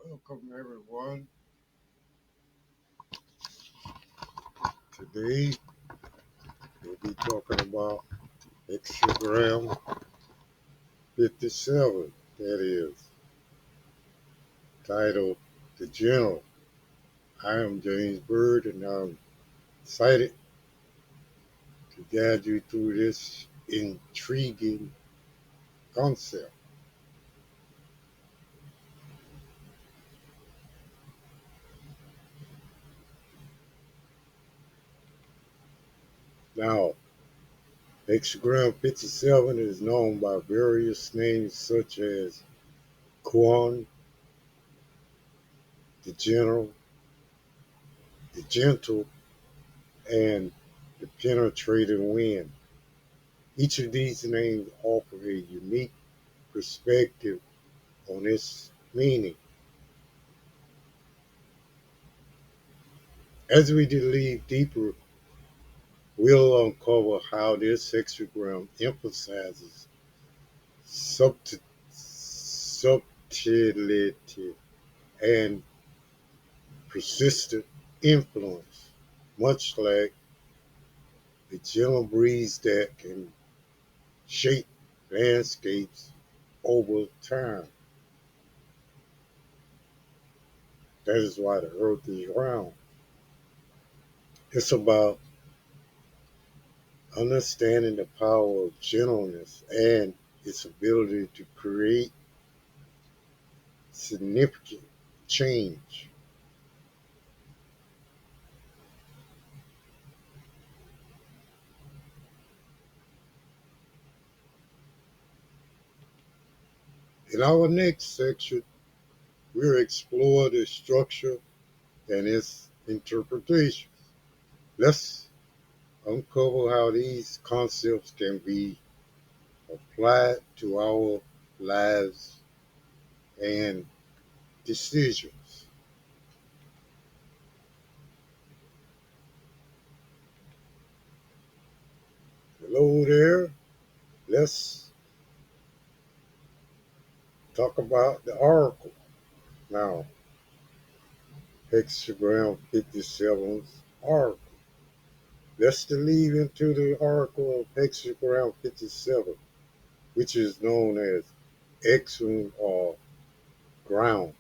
Welcome everyone. Today we'll be talking about Hexagram 57, that is, titled The General. I am James Bird and I'm excited to guide you through this intriguing concept. Now, Hexagram 57 is known by various names such as Quan, the General, the Gentle, and the Penetrating Wind. Each of these names offer a unique perspective on its meaning. As we delve deeper, we'll uncover how this hexagram emphasizes subtlety and persistent influence, much like a gentle breeze that can shape landscapes over time. That is why the earth is round. It's about understanding the power of gentleness and its ability to create significant change. In our next section, we'll explore the structure and its interpretation. Let's uncover how these concepts can be applied to our lives and decisions. Hello there. Let's talk about the oracle. Now, Hexagram 57's oracle. Let's delve into the oracle of Hexagram 57, which is known as Exum or ground.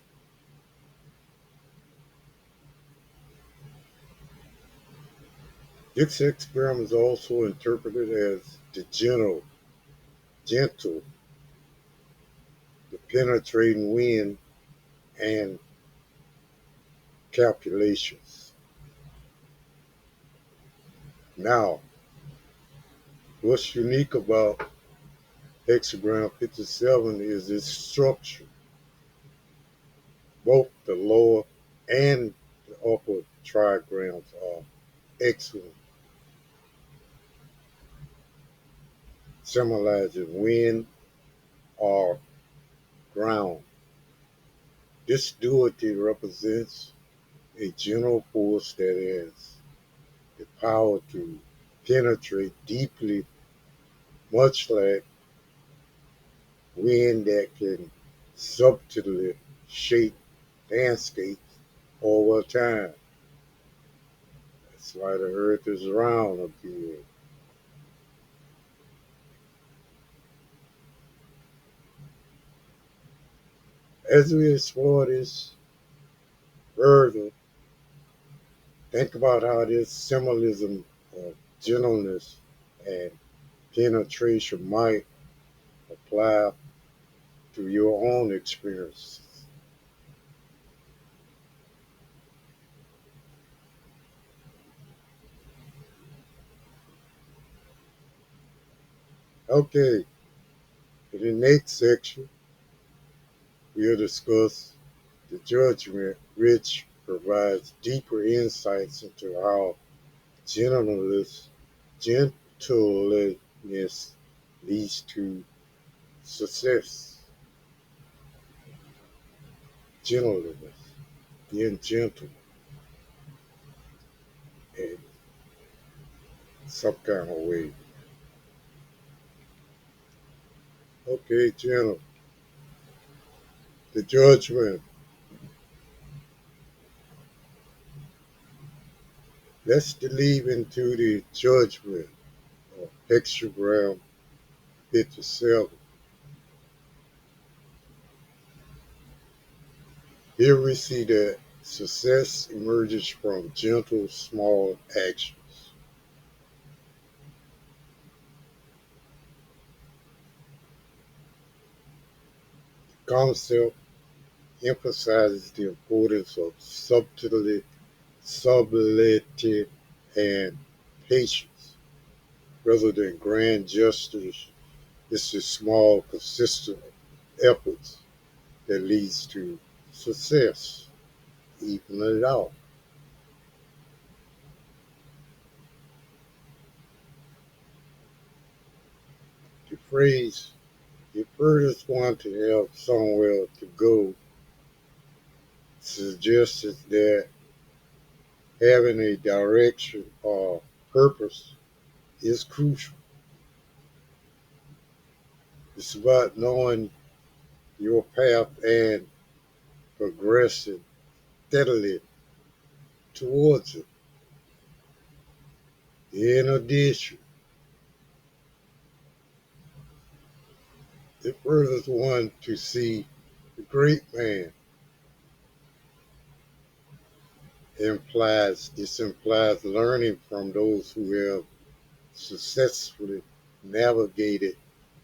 This hexagram is also interpreted as the gentle, the penetrating wind, and calculations. Now, what's unique about hexagram 57 is its structure. Both the lower and the upper trigrams are excellent, symbolizing wind or ground. This duality represents a general force that has the power to penetrate deeply, much like wind that can subtly shape landscapes over time. That's why the earth is round up here. As we explore this further, think about how this symbolism of gentleness and penetration might apply to your own experiences. Okay, in the next section, we'll discuss the judgment, which provides deeper insights into how gentleness, gentleness leads to success. Gentleness, being gentle in some kind of way. Okay, gentle. The judgment. Let's delve into the judgment of Hexagram 57. Here we see that success emerges from gentle, small actions. The concept emphasizes the importance of subtlety, and patience. Rather than grand gestures, it's the small, consistent efforts that leads to success. Even it out. The phrase, the furthest one to have somewhere to go, suggests that having a direction or purpose is crucial. It's about knowing your path and progressing steadily towards it. In addition, it furthers one to see the great man implies learning from those who have successfully navigated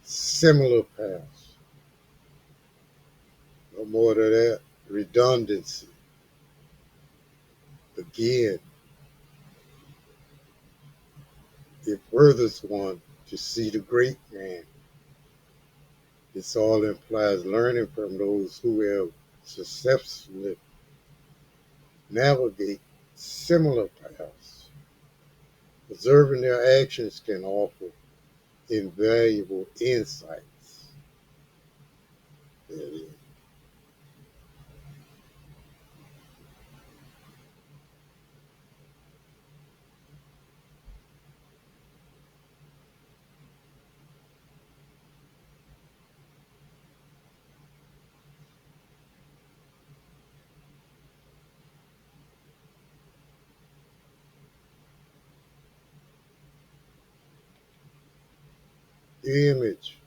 similar paths. No more of that redundancy. Again, it furthers one to see the great man. This all implies learning from those who have successfully navigate similar paths. Observing their actions can offer invaluable insights. The image,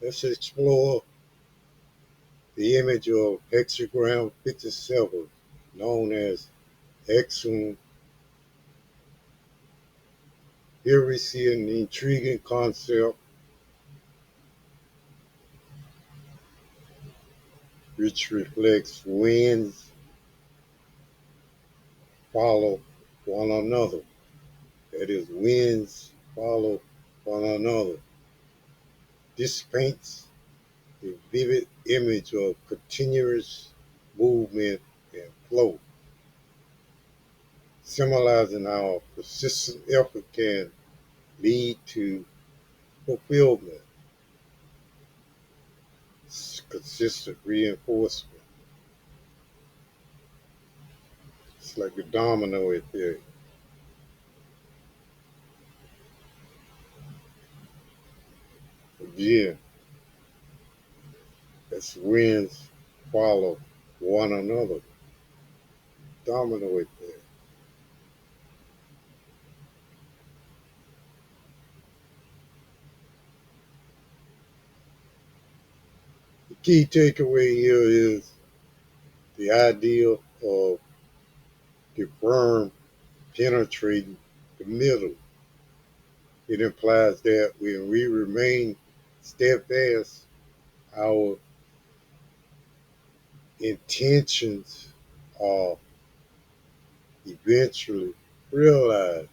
let's explore the image of hexagram 57, known as Hexum. Here we see an intriguing concept which reflects winds follow one another. That is, winds follow one another. This paints a vivid image of continuous movement and flow, symbolizing how persistent effort can lead to fulfillment, consistent reinforcement. It's like a domino effect. Again, as winds follow one another, domino effect. The key takeaway here is the idea of the worm penetrating the middle. It implies that when we remain steadfast, our intentions are eventually realized.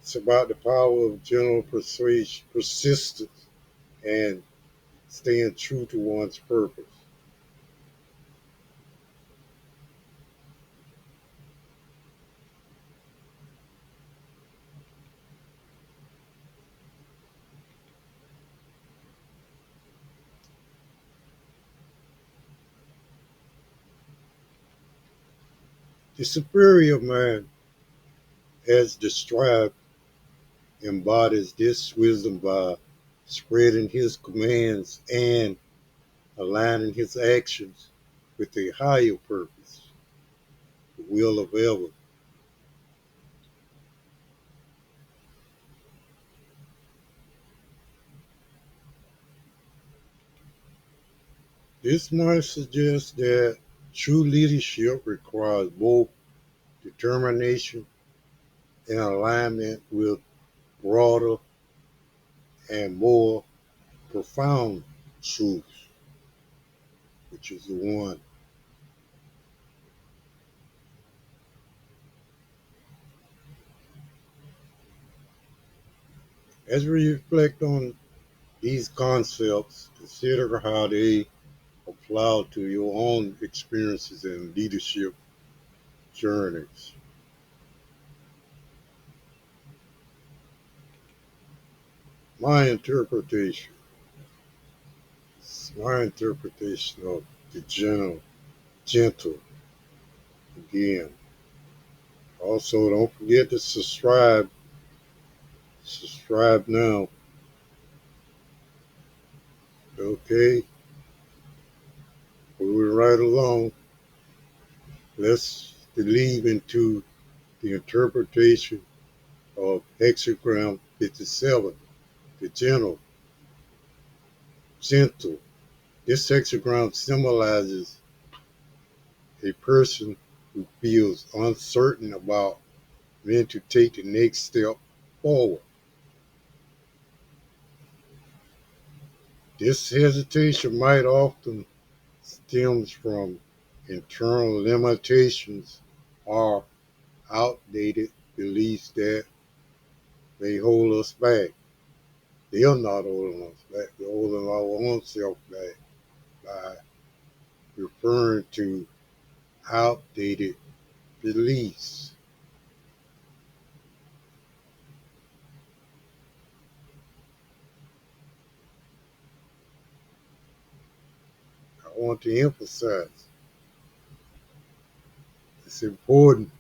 It's about the power of general persuasion, persistence, and staying true to one's purpose. The superior man, as described, embodies this wisdom by spreading his commands and aligning his actions with a higher purpose, the will of ever. This might suggest that true leadership requires both determination and alignment with broader and more profound truths, which is the one. As we reflect on these concepts, consider how they apply to your own experiences and leadership journeys. My interpretation, my interpretation of the gentle again. Also, don't forget to subscribe. Subscribe now. Okay, moving right along. Let's delve into the interpretation of Hexagram 57, the gentle. This hexagram symbolizes a person who feels uncertain about when to take the next step forward. This hesitation might often stems from internal limitations or outdated beliefs that may hold us back. They are not holding us back. They're holding our own self back by referring to outdated beliefs. I want to emphasize it's important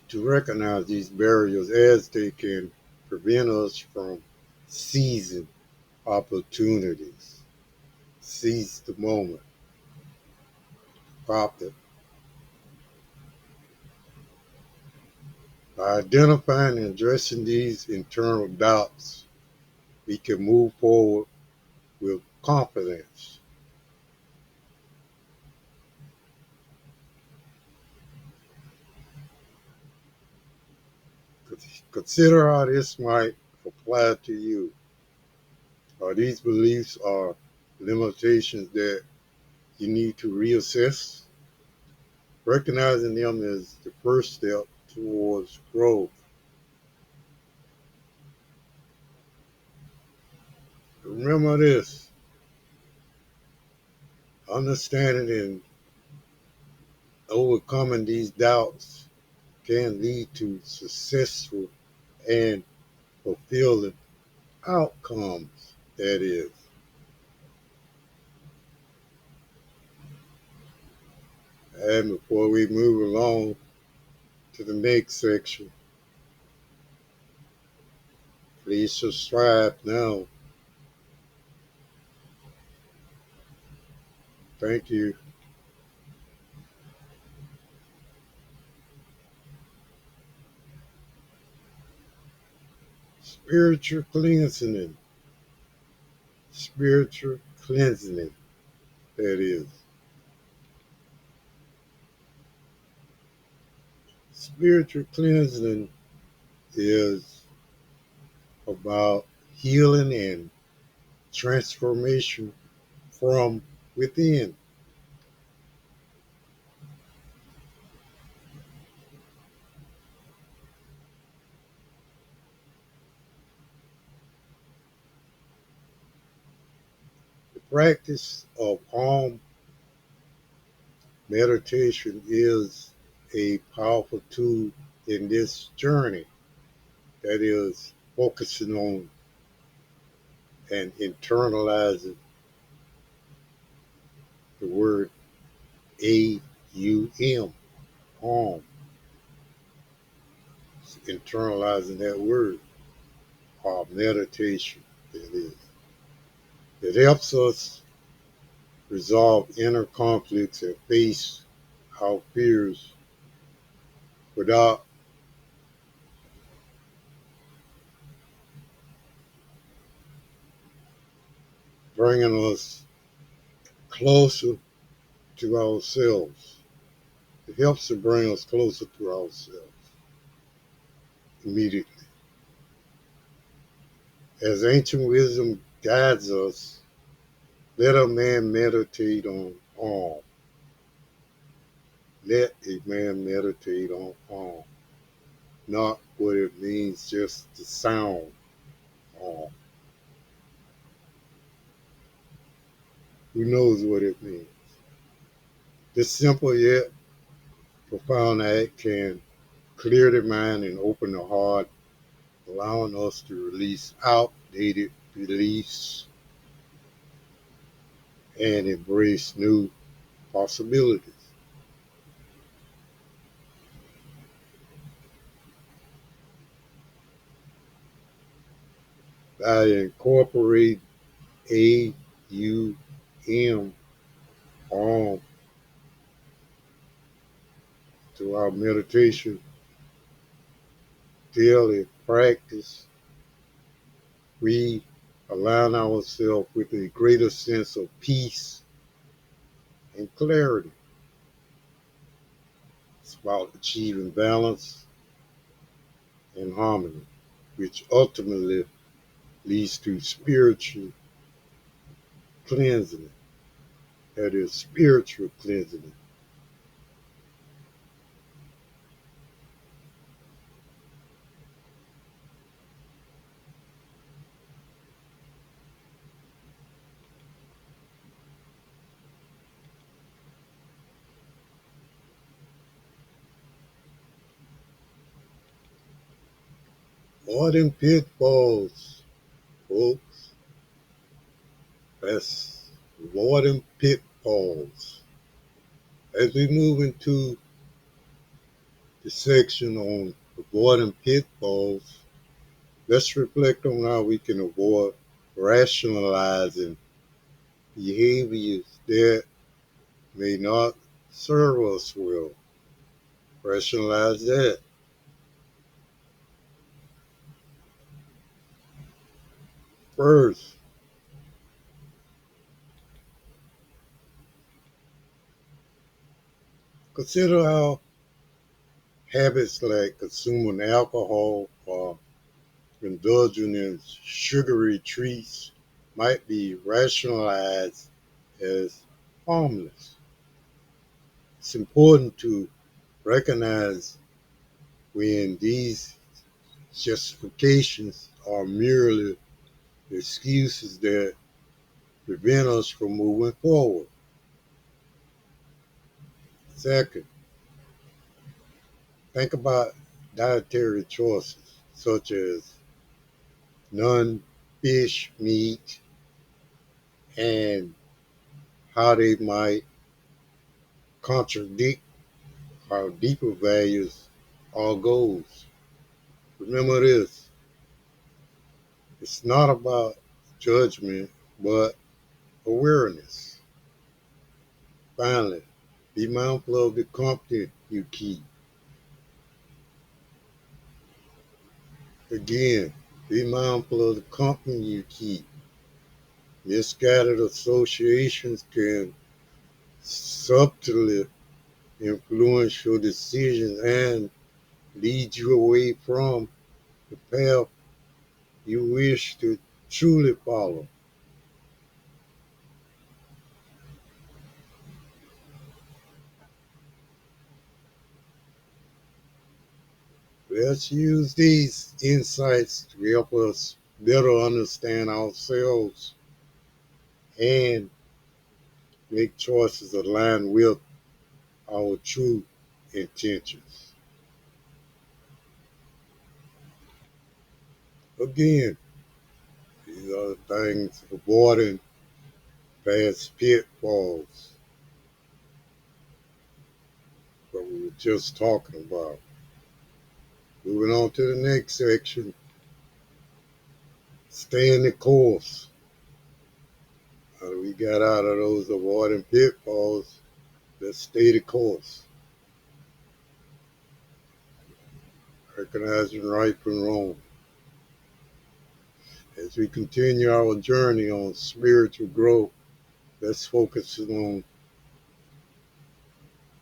to recognize these barriers as they can prevent us from seizing opportunities. Seize the moment. Pop it. By identifying and addressing these internal doubts, we can move forward with confidence. Consider how this might apply to you. These beliefs are limitations that you need to reassess. Recognizing them is the first step towards growth. Remember this, understanding and overcoming these doubts can lead to successful and fulfilling outcomes, that is. And before we move along to the next section, please subscribe now. Thank you. Spiritual cleansing. Spiritual cleansing, that is. Spiritual cleansing is about healing and transformation from within. The practice of calm meditation is a powerful tool in this journey, that is, focusing on and internalizing the word AUM, home, internalizing that word, or meditation, that is. It helps us resolve inner conflicts and face our fears without bringing us closer to ourselves. It helps to bring us closer to ourselves immediately. As ancient wisdom guides us, let a man meditate on Om. Let a man meditate on Om. Not what it means, just the sound Om. Who knows what it means? This simple yet profound act can clear the mind and open the heart, allowing us to release outdated beliefs and embrace new possibilities. By incorporating AUM on to our meditation daily practice, we align ourselves with a greater sense of peace and clarity. It's about achieving balance and harmony, which ultimately leads to spiritual cleansing. That is spiritual cleansing. Avoiding pitfalls, folks. That's avoiding pitfalls. As we move into the section on avoiding pitfalls, let's reflect on how we can avoid rationalizing behaviors that may not serve us well. Rationalize that. First, consider how habits like consuming alcohol or indulging in sugary treats might be rationalized as harmless. It's important to recognize when these justifications are merely excuses that prevent us from moving forward. Second, think about dietary choices such as non fish meat and how they might contradict our deeper values or goals. Remember this, it's not about judgment, but awareness. Finally, be mindful of the company you keep. Again, be mindful of the company you keep. Misguided associations can subtly influence your decisions and lead you away from the path you wish to truly follow. Let's use these insights to help us better understand ourselves and make choices aligned with our true intentions. Again, these are the things avoiding past pitfalls, but we were just talking about. Moving on to the next section, staying the course. We got out of those avoiding pitfalls. Let's stay the course. Recognizing right from wrong. As we continue our journey on spiritual growth, let's focus on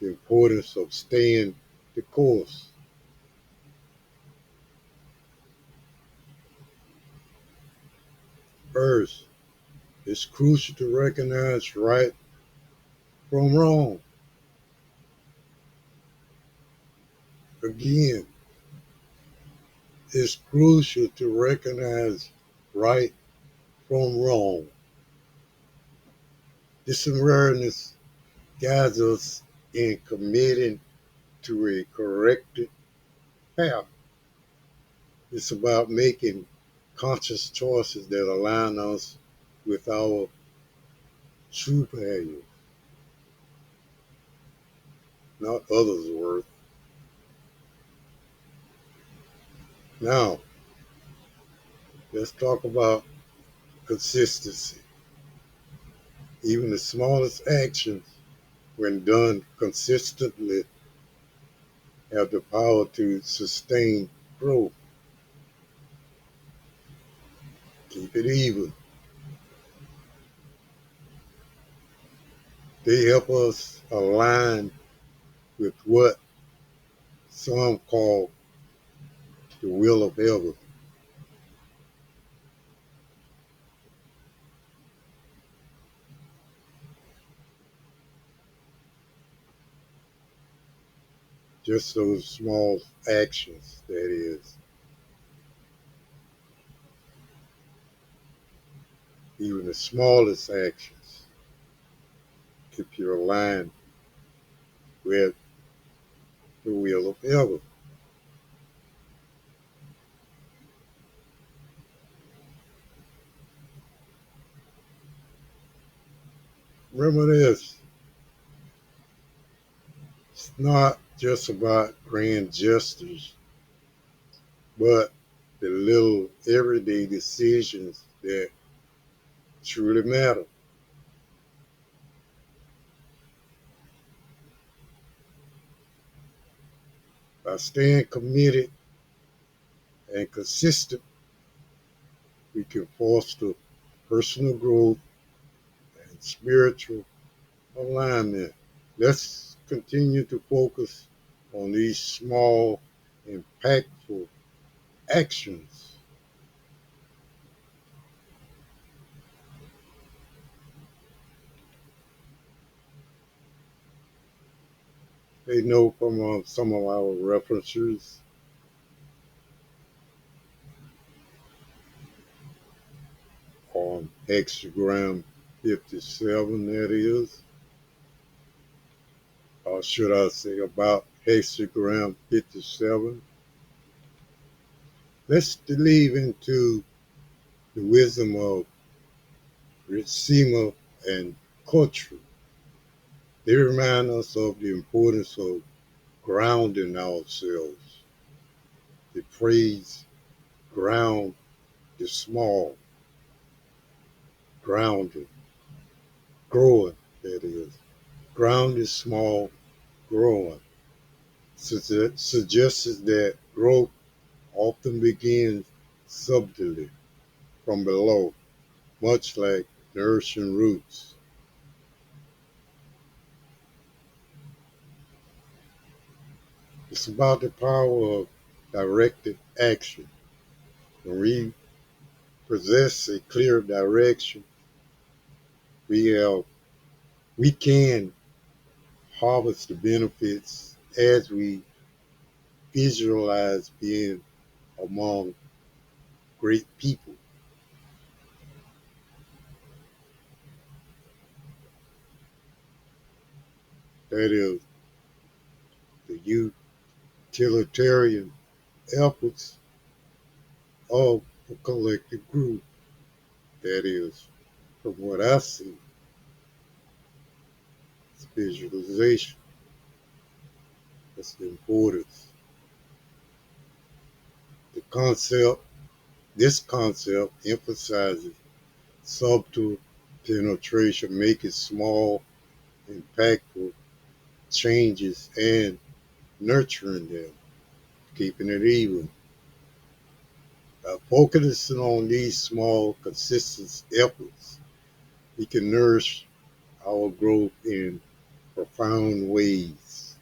the importance of staying the course. First, it's crucial to recognize right from wrong. Again, it's crucial to recognize right from wrong. This awareness guides us in committing to a corrected path. It's about making conscious choices that align us with our true value, not others' worth. Now, let's talk about consistency. Even the smallest actions, when done consistently, have the power to sustain growth. Keep it even. They help us align with what some call the will of heaven. Just those small actions, that is. Even the smallest actions keep you aligned with the will of heaven. Remember this, it's not just about grand gestures, but the little everyday decisions that truly matter. By staying committed and consistent, we can foster personal growth and spiritual alignment. Let's continue to focus on these small, impactful actions. They know from some of our references on Hexagram 57, that is, or should I say about Hexagram 57. Let's delve into the wisdom of Ritsima and culture. They remind us of the importance of grounding ourselves. The phrase ground is small, grounded, growing, that is. Ground is small, growing. Suggests that growth often begins subtly from below, much like nourishing roots. It's about the power of directed action. When we possess a clear direction, we have we can harvest the benefits as we visualize being among great people. That is, the utilitarian efforts of a collective group. That is, from what I see, it's visualization. That's the importance. The concept, this concept emphasizes subtle penetration, making small, impactful changes and nurturing them, keeping it even. By focusing on these small, consistent efforts, we can nourish our growth in profound ways.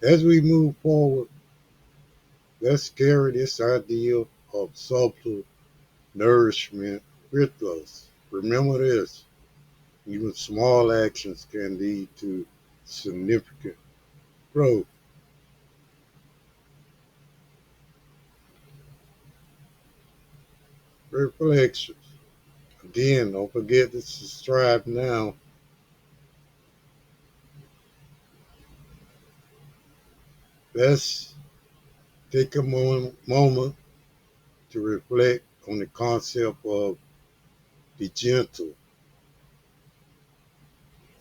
As we move forward, let's carry this idea of subtle nourishment with us. Remember this, even small actions can lead to significant growth. Reflections. Again, don't forget to subscribe now. Let's take a moment to reflect on the concept of the gentle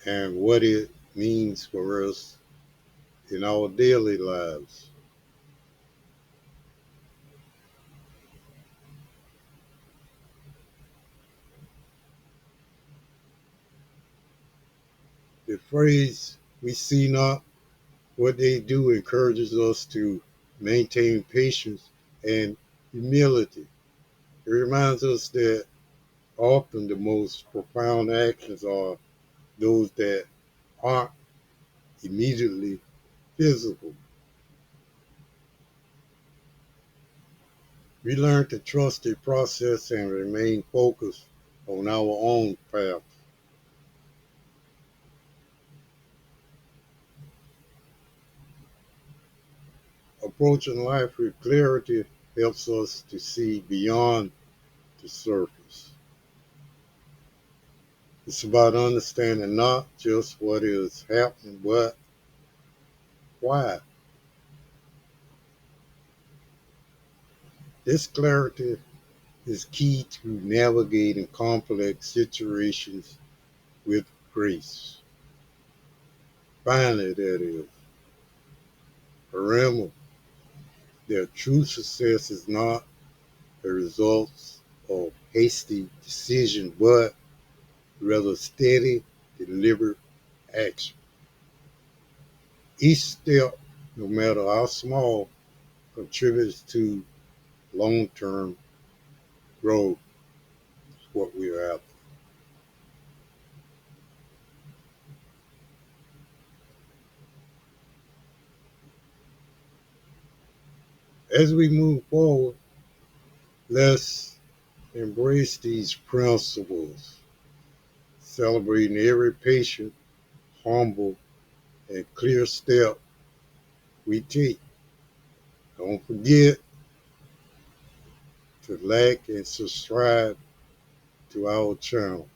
and what it means for us in our daily lives. The phrase, we see not what they do, encourages us to maintain patience and humility. It reminds us that often the most profound actions are those that aren't immediately visible. We learn to trust the process and remain focused on our own path. Approaching life with clarity helps us to see beyond the surface. It's about understanding not just what is happening, but why. This clarity is key to navigating complex situations with grace. Finally, that is, remember that true success is not the results of hasty decision, but rather steady, deliberate action. Each step, no matter how small, contributes to long-term growth, what we are after. As we move forward, let's embrace these principles, celebrating every patient, humble, and clear step we take. Don't forget to like and subscribe to our channel.